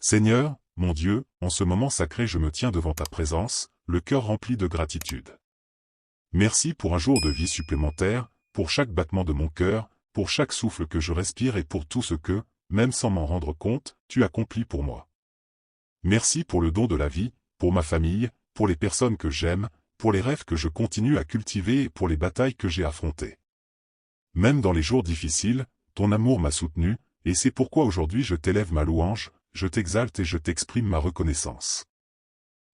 Seigneur, mon Dieu, en ce moment sacré je me tiens devant ta présence, le cœur rempli de gratitude. Merci pour un jour de vie supplémentaire, pour chaque battement de mon cœur, pour chaque souffle que je respire et pour tout ce que, même sans m'en rendre compte, tu accomplis pour moi. Merci pour le don de la vie, pour ma famille, pour les personnes que j'aime, pour les rêves que je continue à cultiver et pour les batailles que j'ai affrontées. Même dans les jours difficiles, ton amour m'a soutenu, et c'est pourquoi aujourd'hui je t'élève ma louange, je t'exalte et je t'exprime ma reconnaissance.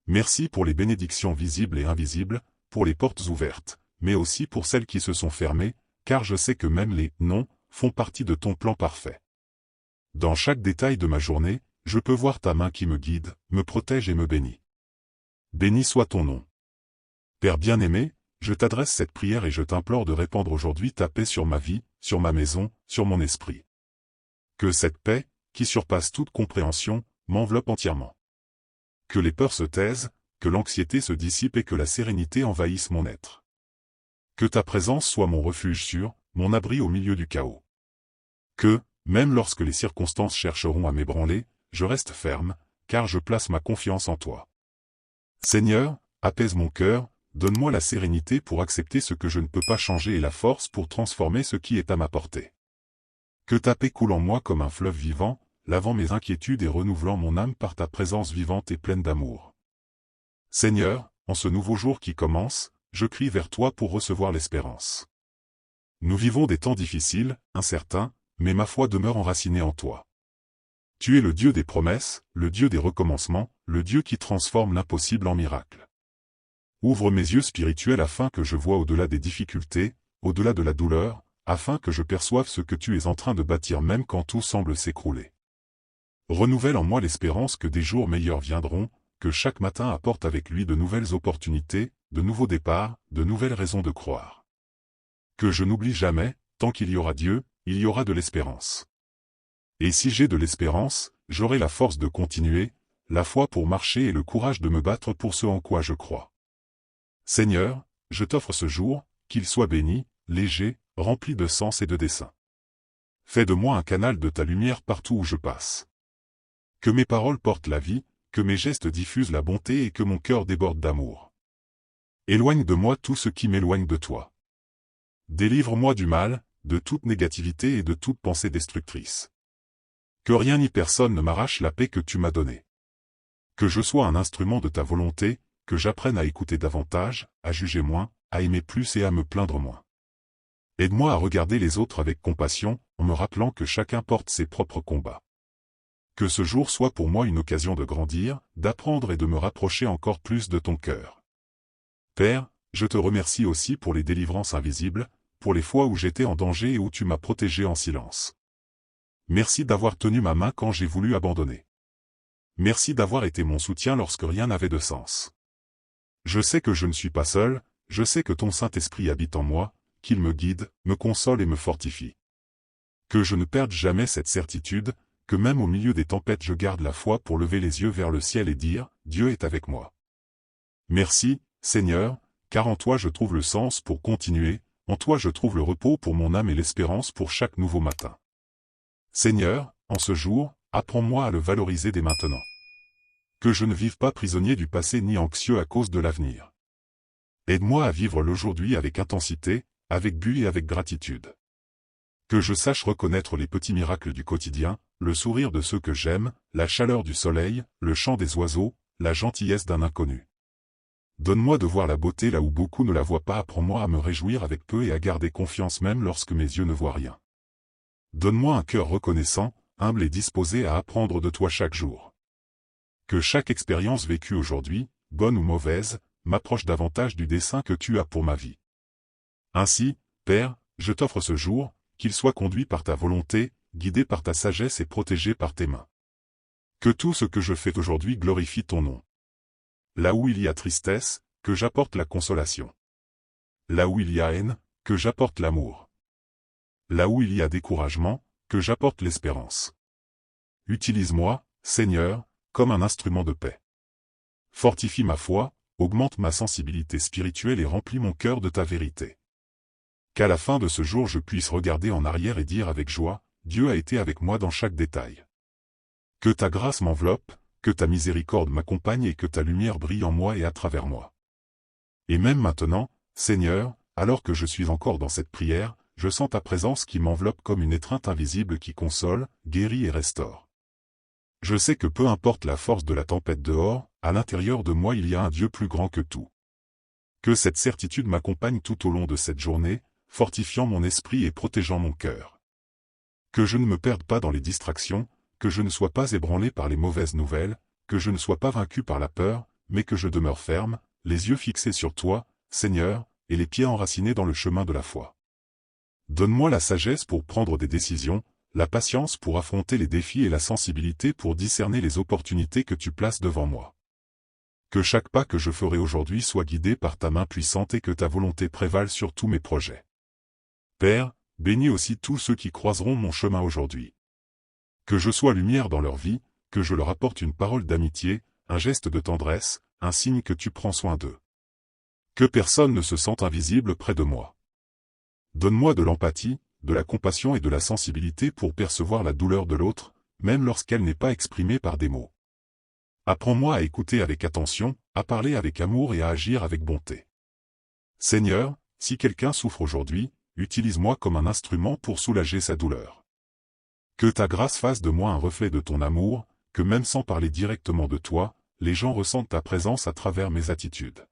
Merci pour les bénédictions visibles et invisibles, pour les portes ouvertes, mais aussi pour celles qui se sont fermées, car je sais que même les « non » font partie de ton plan parfait. Dans chaque détail de ma journée, je peux voir ta main qui me guide, me protège et me bénit. Béni soit ton nom. Père bien-aimé, je t'adresse cette prière et je t'implore de répandre aujourd'hui ta paix sur ma vie, sur ma maison, sur mon esprit. Que cette paix, qui surpasse toute compréhension, m'enveloppe entièrement. Que les peurs se taisent, que l'anxiété se dissipe et que la sérénité envahisse mon être. Que ta présence soit mon refuge sûr, mon abri au milieu du chaos. Que, même lorsque les circonstances chercheront à m'ébranler, je reste ferme, car je place ma confiance en toi. Seigneur, apaise mon cœur, donne-moi la sérénité pour accepter ce que je ne peux pas changer et la force pour transformer ce qui est à ma portée. Que ta paix coule en moi comme un fleuve vivant, lavant mes inquiétudes et renouvelant mon âme par ta présence vivante et pleine d'amour. Seigneur, en ce nouveau jour qui commence, je crie vers toi pour recevoir l'espérance. Nous vivons des temps difficiles, incertains, mais ma foi demeure enracinée en toi. Tu es le Dieu des promesses, le Dieu des recommencements, le Dieu qui transforme l'impossible en miracle. Ouvre mes yeux spirituels afin que je voie au-delà des difficultés, au-delà de la douleur, afin que je perçoive ce que tu es en train de bâtir même quand tout semble s'écrouler. Renouvelle en moi l'espérance que des jours meilleurs viendront, que chaque matin apporte avec lui de nouvelles opportunités, de nouveaux départs, de nouvelles raisons de croire. Que je n'oublie jamais, tant qu'il y aura Dieu, il y aura de l'espérance. Et si j'ai de l'espérance, j'aurai la force de continuer, la foi pour marcher et le courage de me battre pour ce en quoi je crois. Seigneur, je t'offre ce jour, qu'il soit béni, léger, rempli de sens et de dessein. Fais de moi un canal de ta lumière partout où je passe. Que mes paroles portent la vie, que mes gestes diffusent la bonté et que mon cœur déborde d'amour. Éloigne de moi tout ce qui m'éloigne de toi. Délivre-moi du mal, de toute négativité et de toute pensée destructrice. Que rien ni personne ne m'arrache la paix que tu m'as donnée. Que je sois un instrument de ta volonté, que j'apprenne à écouter davantage, à juger moins, à aimer plus et à me plaindre moins. Aide-moi à regarder les autres avec compassion, en me rappelant que chacun porte ses propres combats. Que ce jour soit pour moi une occasion de grandir, d'apprendre et de me rapprocher encore plus de ton cœur. Père, je te remercie aussi pour les délivrances invisibles, pour les fois où j'étais en danger et où tu m'as protégé en silence. Merci d'avoir tenu ma main quand j'ai voulu abandonner. Merci d'avoir été mon soutien lorsque rien n'avait de sens. Je sais que je ne suis pas seul, je sais que ton Saint-Esprit habite en moi, qu'il me guide, me console et me fortifie. Que je ne perde jamais cette certitude, que même au milieu des tempêtes je garde la foi pour lever les yeux vers le ciel et dire « Dieu est avec moi ». Merci, Seigneur, car en toi je trouve le sens pour continuer, en toi je trouve le repos pour mon âme et l'espérance pour chaque nouveau matin. Seigneur, en ce jour, apprends-moi à le valoriser dès maintenant. Que je ne vive pas prisonnier du passé ni anxieux à cause de l'avenir. Aide-moi à vivre l'aujourd'hui avec intensité, avec but et avec gratitude. Que je sache reconnaître les petits miracles du quotidien, le sourire de ceux que j'aime, la chaleur du soleil, le chant des oiseaux, la gentillesse d'un inconnu. Donne-moi de voir la beauté là où beaucoup ne la voient pas. Apprends-moi à me réjouir avec peu et à garder confiance même lorsque mes yeux ne voient rien. Donne-moi un cœur reconnaissant, humble et disposé à apprendre de toi chaque jour. Que chaque expérience vécue aujourd'hui, bonne ou mauvaise, m'approche davantage du dessein que tu as pour ma vie. Ainsi, Père, je t'offre ce jour, qu'il soit conduit par ta volonté, guidé par ta sagesse et protégé par tes mains. Que tout ce que je fais aujourd'hui glorifie ton nom. Là où il y a tristesse, que j'apporte la consolation. Là où il y a haine, que j'apporte l'amour. Là où il y a découragement, que j'apporte l'espérance. Utilise-moi, Seigneur, comme un instrument de paix. Fortifie ma foi, augmente ma sensibilité spirituelle et remplis mon cœur de ta vérité. Qu'à la fin de ce jour je puisse regarder en arrière et dire avec joie, Dieu a été avec moi dans chaque détail. Que ta grâce m'enveloppe, que ta miséricorde m'accompagne et que ta lumière brille en moi et à travers moi. Et même maintenant, Seigneur, alors que je suis encore dans cette prière, je sens ta présence qui m'enveloppe comme une étreinte invisible qui console, guérit et restaure. Je sais que peu importe la force de la tempête dehors, à l'intérieur de moi il y a un Dieu plus grand que tout. Que cette certitude m'accompagne tout au long de cette journée, fortifiant mon esprit et protégeant mon cœur. Que je ne me perde pas dans les distractions, que je ne sois pas ébranlé par les mauvaises nouvelles, que je ne sois pas vaincu par la peur, mais que je demeure ferme, les yeux fixés sur toi, Seigneur, et les pieds enracinés dans le chemin de la foi. Donne-moi la sagesse pour prendre des décisions, la patience pour affronter les défis et la sensibilité pour discerner les opportunités que tu places devant moi. Que chaque pas que je ferai aujourd'hui soit guidé par ta main puissante et que ta volonté prévale sur tous mes projets. Père, bénis aussi tous ceux qui croiseront mon chemin aujourd'hui. Que je sois lumière dans leur vie, que je leur apporte une parole d'amitié, un geste de tendresse, un signe que tu prends soin d'eux. Que personne ne se sente invisible près de moi. Donne-moi de l'empathie, de la compassion et de la sensibilité pour percevoir la douleur de l'autre, même lorsqu'elle n'est pas exprimée par des mots. Apprends-moi à écouter avec attention, à parler avec amour et à agir avec bonté. Seigneur, si quelqu'un souffre aujourd'hui, utilise-moi comme un instrument pour soulager sa douleur. Que ta grâce fasse de moi un reflet de ton amour, que même sans parler directement de toi, les gens ressentent ta présence à travers mes attitudes.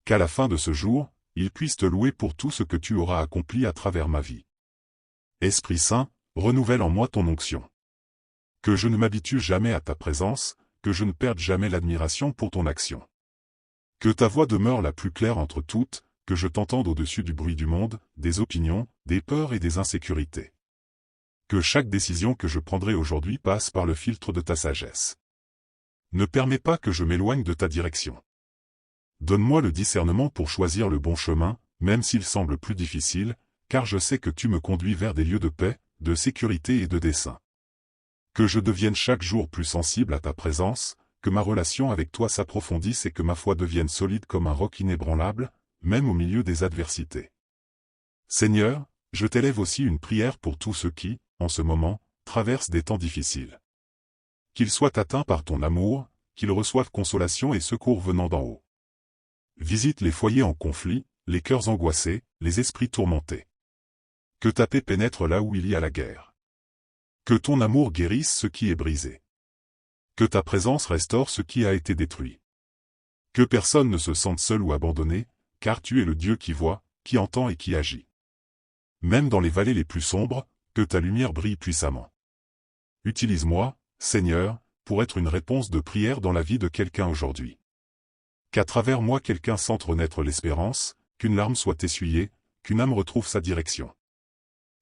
Qu'à la fin de ce jour, ils puissent te louer pour tout ce que tu auras accompli à travers ma vie. Esprit Saint, renouvelle en moi ton onction. Que je ne m'habitue jamais à ta présence, que je ne perde jamais l'admiration pour ton action. Que ta voix demeure la plus claire entre toutes, que je t'entende au-dessus du bruit du monde, des opinions, des peurs et des insécurités. Que chaque décision que je prendrai aujourd'hui passe par le filtre de ta sagesse. Ne permets pas que je m'éloigne de ta direction. Donne-moi le discernement pour choisir le bon chemin, même s'il semble plus difficile, car je sais que tu me conduis vers des lieux de paix, de sécurité et de dessein. Que je devienne chaque jour plus sensible à ta présence, que ma relation avec toi s'approfondisse et que ma foi devienne solide comme un roc inébranlable, même au milieu des adversités. Seigneur, je t'élève aussi une prière pour tous ceux qui, en ce moment, traversent des temps difficiles. Qu'ils soient atteints par ton amour, qu'ils reçoivent consolation et secours venant d'en haut. Visite les foyers en conflit, les cœurs angoissés, les esprits tourmentés. Que ta paix pénètre là où il y a la guerre. Que ton amour guérisse ce qui est brisé. Que ta présence restaure ce qui a été détruit. Que personne ne se sente seul ou abandonné, car tu es le Dieu qui voit, qui entend et qui agit. Même dans les vallées les plus sombres, que ta lumière brille puissamment. Utilise-moi, Seigneur, pour être une réponse de prière dans la vie de quelqu'un aujourd'hui. Qu'à travers moi quelqu'un sente renaître l'espérance, qu'une larme soit essuyée, qu'une âme retrouve sa direction.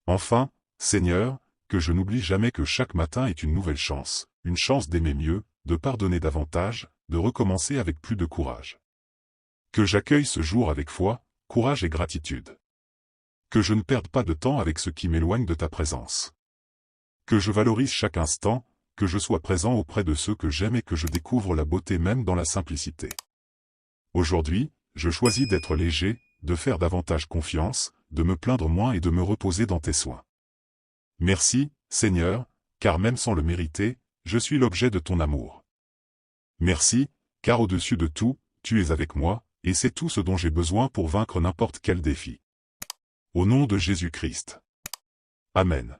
Enfin, Seigneur, que je n'oublie jamais que chaque matin est une nouvelle chance, une chance d'aimer mieux, de pardonner davantage, de recommencer avec plus de courage. Que j'accueille ce jour avec foi, courage et gratitude. Que je ne perde pas de temps avec ce qui m'éloigne de ta présence. Que je valorise chaque instant, que je sois présent auprès de ceux que j'aime et que je découvre la beauté même dans la simplicité. Aujourd'hui, je choisis d'être léger, de faire davantage confiance, de me plaindre moins et de me reposer dans tes soins. Merci, Seigneur, car même sans le mériter, je suis l'objet de ton amour. Merci, car au-dessus de tout, tu es avec moi, et c'est tout ce dont j'ai besoin pour vaincre n'importe quel défi. Au nom de Jésus-Christ. Amen.